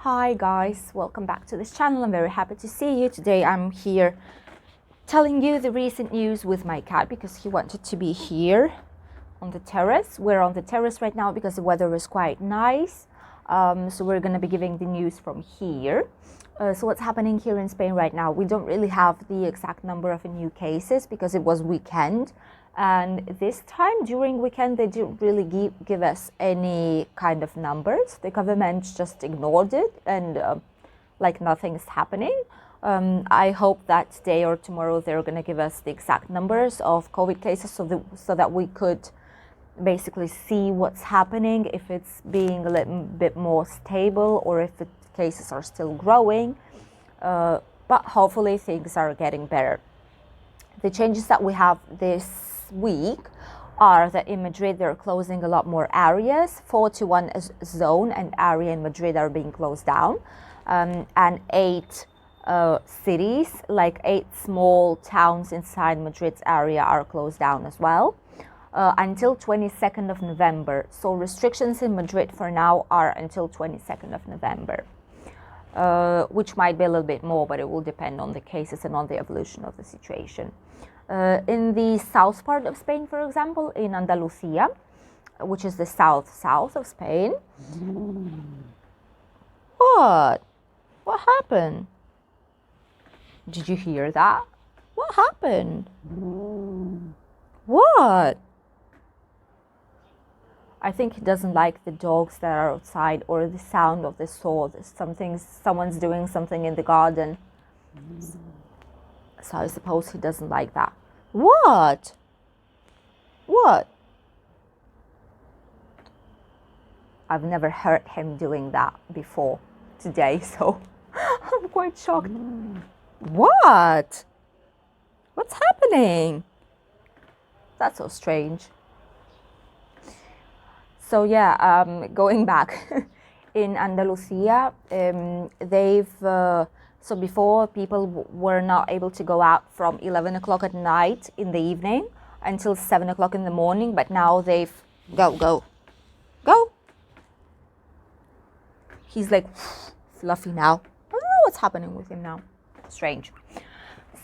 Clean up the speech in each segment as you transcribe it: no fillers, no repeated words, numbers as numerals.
Hi guys, welcome back to this channel. I'm very happy to see you. Today I'm here telling you the recent news with my cat because he wanted to be here on the terrace. We're on the terrace right now because the weather is quite nice. So we're going to be giving the news from here. So what's happening here in Spain right now? We don't really have the exact number of new cases because it was weekend. And this time during weekend, they didn't really give us any kind of numbers. The government just ignored it and like nothing is happening. I hope that today or tomorrow they're going to give us the exact numbers of COVID cases so that we could basically see what's happening, if it's being a little bit more stable or if the cases are still growing. But hopefully things are getting better. The changes that we have this week are that in Madrid they're closing a lot more areas. 41 zone and area in Madrid are being closed down, and 8 cities, like 8 small towns inside Madrid's area, are closed down as well until 22nd of November. So restrictions in Madrid for now are until 22nd of November, which might be a little bit more, but it will depend on the cases and on the evolution of the situation. In the south part of Spain, for example, in Andalusia, which is the south of Spain. What? What happened? Did you hear that? What happened? What? I think he doesn't like the dogs that are outside or the sound of the saw. Someone's doing something in the garden. So I suppose he doesn't like that. What? What? I've never heard him doing that before today, so I'm quite shocked. What? What's happening? That's so strange. So yeah, going back in Andalusia, so before people were not able to go out from 11 o'clock at night in the evening until 7 o'clock in the morning, but now they've go. He's like fluffy now. I don't know what's happening with him now. Strange.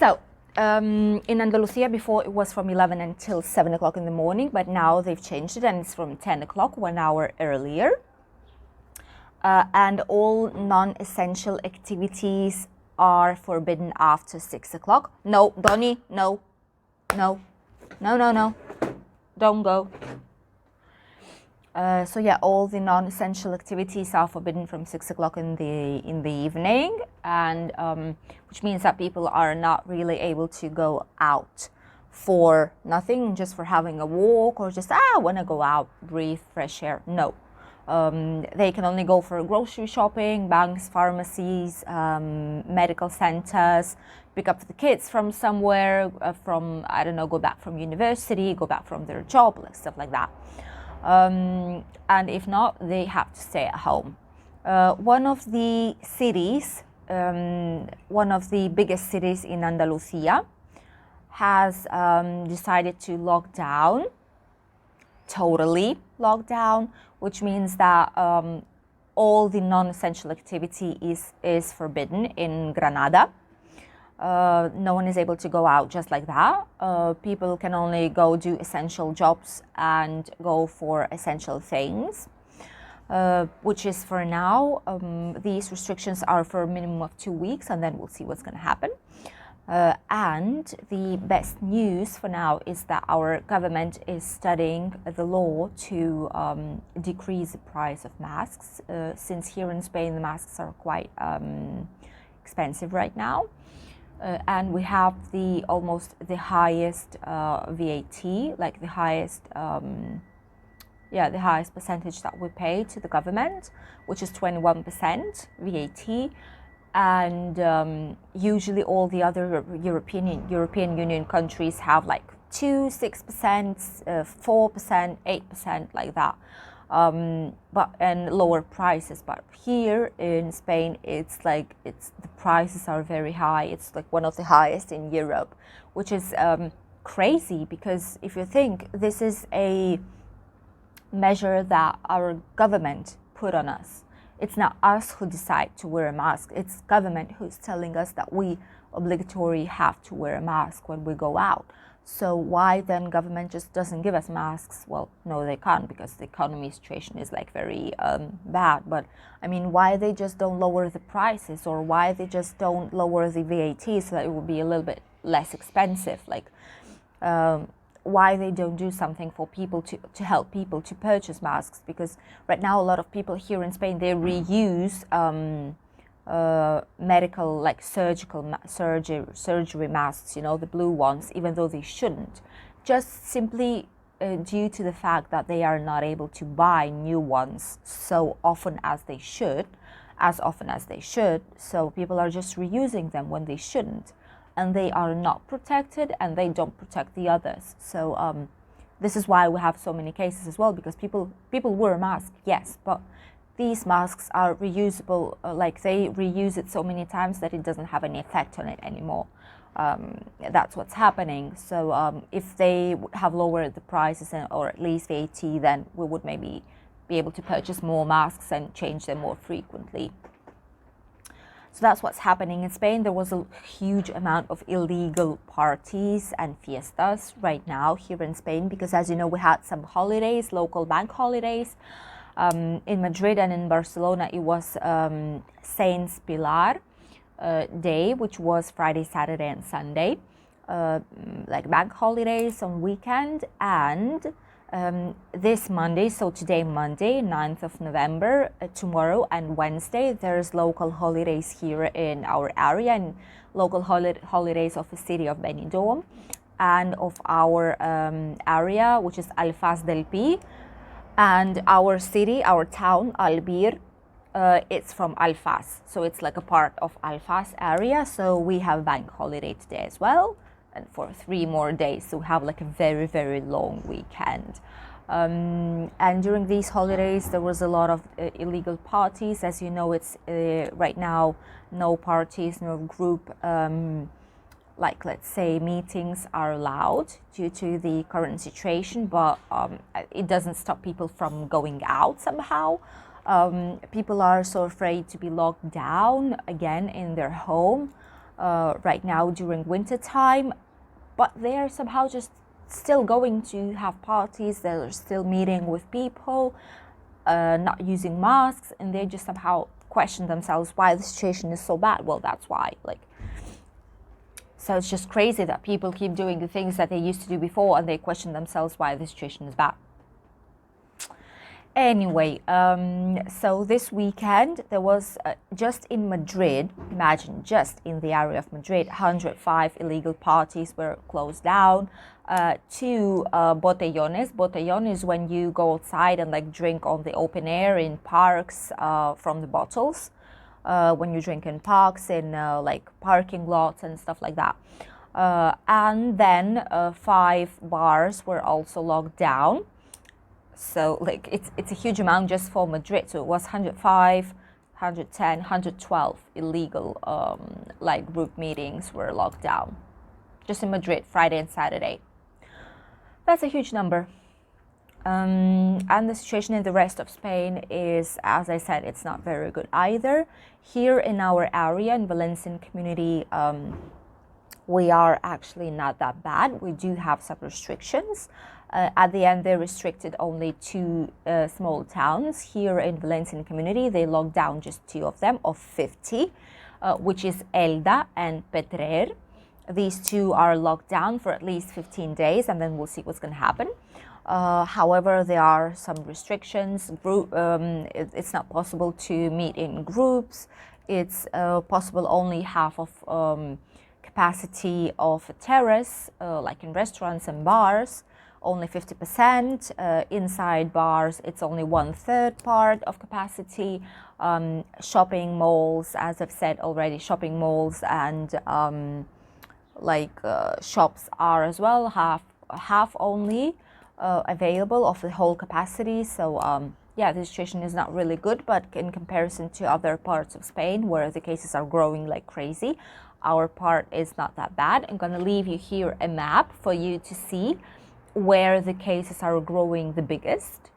So in Andalusia before it was from 11 until 7 o'clock in the morning, but now they've changed it and it's from 10 o'clock, 1 hour earlier. And all non-essential activities are forbidden after 6 o'clock. No, Donnie, no, don't go. So yeah, all the non-essential activities are forbidden from 6 o'clock in the evening, and which means that people are not really able to go out for nothing, just for having a walk or just I want to go out, breathe fresh air. No. They can only go for grocery shopping, banks, pharmacies, medical centers, pick up the kids from somewhere, go back from university, go back from their job, like stuff like that. And if not, they have to stay at home. One of the biggest cities in Andalusia has decided to lock down, totally lock down, which means that all the non-essential activity is forbidden in Granada. No one is able to go out just like that. People can only go do essential jobs and go for essential things, which is for now. These restrictions are for a minimum of 2 weeks, and then we'll see what's going to happen. And the best news for now is that our government is studying the law to decrease the price of masks, since here in Spain the masks are quite expensive right now. And we have almost the highest VAT, like the highest percentage that we pay to the government, which is 21% VAT. And usually all the other European Union countries have like 2%, 6%, 4%, 8%, like that, and lower prices. But here in Spain, the prices are very high. It's like one of the highest in Europe, which is crazy because if you think this is a measure that our government put on us. It's not us who decide to wear a mask. It's government who's telling us that we obligatory have to wear a mask when we go out. So why then government just doesn't give us masks? Well, no, they can't, because the economy situation is like very bad. But I mean, why they just don't lower the prices, or why they just don't lower the VAT so that it will be a little bit less expensive? Like, why they don't do something for people to help people to purchase masks? Because right now a lot of people here in Spain, they reuse medical, like surgery masks, you know, the blue ones, even though they shouldn't, just simply due to the fact that they are not able to buy new ones so often as they should, so people are just reusing them when they shouldn't, and they are not protected, and they don't protect the others. So this is why we have so many cases as well, because people wear masks, yes, but these masks are reusable, like they reuse it so many times that it doesn't have any effect on it anymore. That's what's happening. So if they have lowered the prices, or at least VAT, then we would maybe be able to purchase more masks and change them more frequently. So that's what's happening in Spain. There was a huge amount of illegal parties and fiestas right now here in Spain, because as you know, we had some holidays, local bank holidays. In Madrid and in Barcelona, it was Saints Pilar Day, which was Friday, Saturday, and Sunday, like bank holidays on weekend. And this Monday, so today, Monday, 9th of November, tomorrow and Wednesday, there's local holidays here in our area, and local holidays of the city of Benidorm and of our area, which is Alfaz del Pi. And our city, our town, Albir, it's from Alfaz. So it's like a part of Alfaz area. So we have bank holiday today as well, and for 3 more days. So we have like a very, very long weekend. And during these holidays, there was a lot of illegal parties. As you know, it's right now, no parties, no group, like let's say meetings are allowed due to the current situation, but it doesn't stop people from going out somehow. People are so afraid to be locked down again in their home right now during winter time, but they are somehow just still going to have parties. They're still meeting with people, not using masks, and they just somehow question themselves why the situation is so bad. Well, that's why, like, so it's just crazy that people keep doing the things that they used to do before, and they question themselves why the situation is bad. Anyway, so this weekend there was just in Madrid, imagine, just in the area of Madrid, 105 illegal parties were closed down. 2 botellones. Botellón is when you go outside and like drink on the open air in parks from the bottles. When you drink in parks, in like parking lots and stuff like that. And then 5 bars were also locked down. So like it's a huge amount just for Madrid. So it was 105, 110, 112 illegal like group meetings were locked down just in Madrid, Friday and Saturday. That's a huge number. And the situation in the rest of Spain is, as I said, it's not very good either. Here in our area, in Valencian community, we are actually not that bad. We do have some restrictions. At the end, they restricted only 2 small towns here in Valencian community. They locked down just 2 of them, of 50, which is Elda and Petrer. These 2 are locked down for at least 15 days, and then we'll see what's going to happen. However, there are some restrictions. It's not possible to meet in groups. It's possible only half of capacity of a terrace, like in restaurants and bars, only 50%. Inside bars, it's only 1/3 part of capacity. Shopping malls, as I've said already, shopping malls and shops are as well half only available of the whole capacity. So yeah, the situation is not really good, but in comparison to other parts of Spain where the cases are growing like crazy, our part is not that bad. I'm going to leave you here a map for you to see where the cases are growing the biggest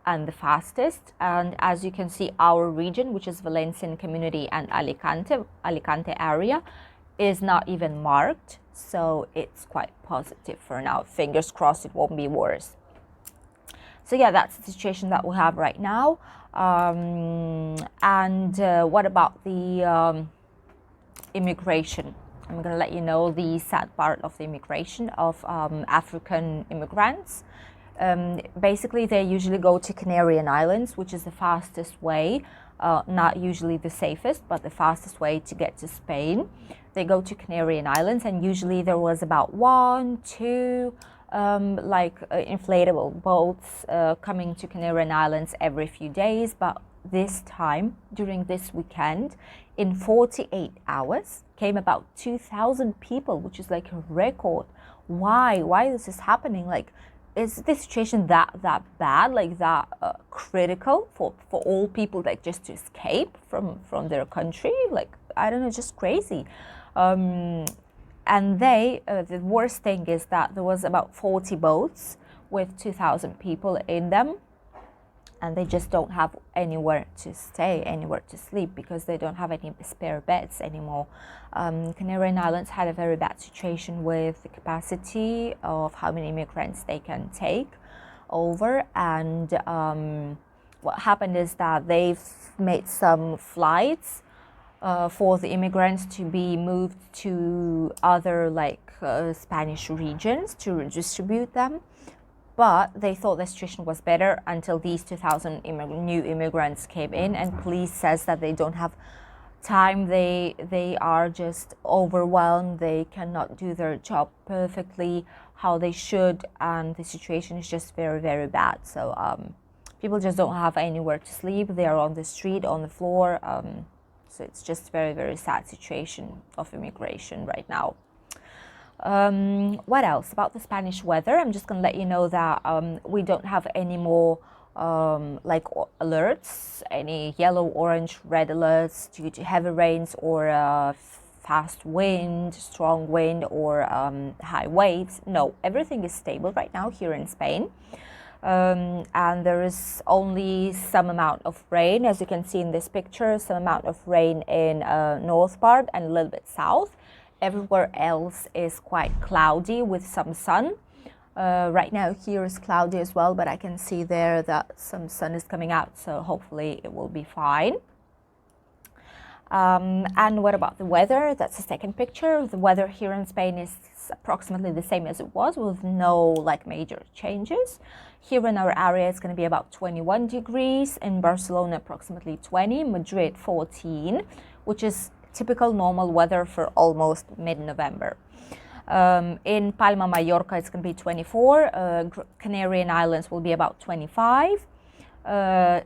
and the fastest. And as you can see, our region, which is Valencian Community and Alicante area, is not even marked. So it's quite positive for now. Fingers crossed it won't be worse. So yeah, that's the situation that we have right now. What about the immigration? I'm going to let you know the sad part of the immigration of African immigrants. Basically, they usually go to Canary Islands, which is the fastest way, not usually the safest, but the fastest way to get to Spain. They go to Canary Islands, and usually there was about 1, 2 inflatable boats coming to Canary Islands every few days. But this time, during this weekend, in 48 hours, came about 2,000 people, which is like a record. Why this is happening? Like, is the situation that bad, like that critical for all people that just to escape from their country? Like, I don't know, just crazy. And the worst thing is that there was about 40 boats with 2,000 people in them, and they just don't have anywhere to stay, anywhere to sleep, because they don't have any spare beds anymore. Canary Islands had a very bad situation with the capacity of how many immigrants they can take over. And what happened is that they've made some flights for the immigrants to be moved to other Spanish regions to redistribute them. But they thought the situation was better until these 2,000 new immigrants came in, and police says that they don't have time. They are just overwhelmed. They cannot do their job perfectly how they should, and the situation is just very, very bad. So people just don't have anywhere to sleep. They are on the street, on the floor. So it's just very, very sad situation of immigration right now. What else about the Spanish weather? I'm just going to let you know that we don't have any more alerts, any yellow, orange, red alerts due to heavy rains or fast wind, strong wind, or high waves. No, everything is stable right now here in Spain. And there is only some amount of rain, as you can see in this picture, some amount of rain in north part and a little bit south. Everywhere else is quite cloudy with some sun. Right now here is cloudy as well, but I can see there that some sun is coming out, so hopefully it will be fine. And what about the weather? That's the second picture. The weather here in Spain is approximately the same as it was, with no major changes. Here in our area it's going to be about 21 degrees, in Barcelona approximately 20, Madrid 14, which is typical normal weather for almost mid-November. In Palma, Mallorca, it's going to be 24. Canary Islands will be about 25.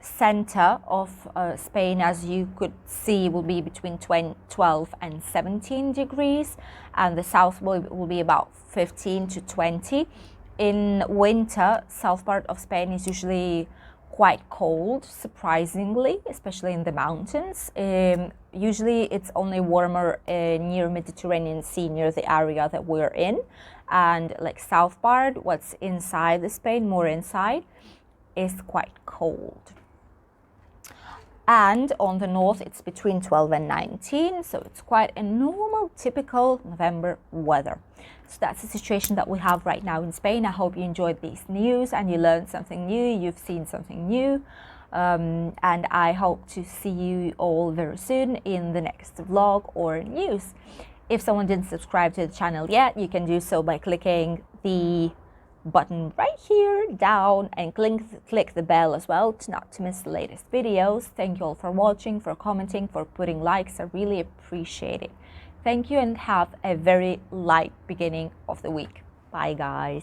Center of Spain, as you could see, will be between 12 and 17 degrees. And the south will be about 15 to 20. In winter, south part of Spain is usually quite cold, surprisingly, especially in the mountains. Usually it's only warmer near Mediterranean Sea, near the area that we're in. And south part, what's inside the Spain, more inside, is quite cold. And on the north it's between 12 and 19, so it's quite a normal, typical November weather. So that's the situation that we have right now in Spain. I hope you enjoyed this news and you learned something new, you've seen something new. And I hope to see you all very soon in the next vlog or news. If someone didn't subscribe to the channel yet, you can do so by clicking the button right here down and click the bell as well not to miss the latest videos. Thank you all for watching, for commenting, for putting likes. I really appreciate it. Thank you and have a very light beginning of the week. Bye guys.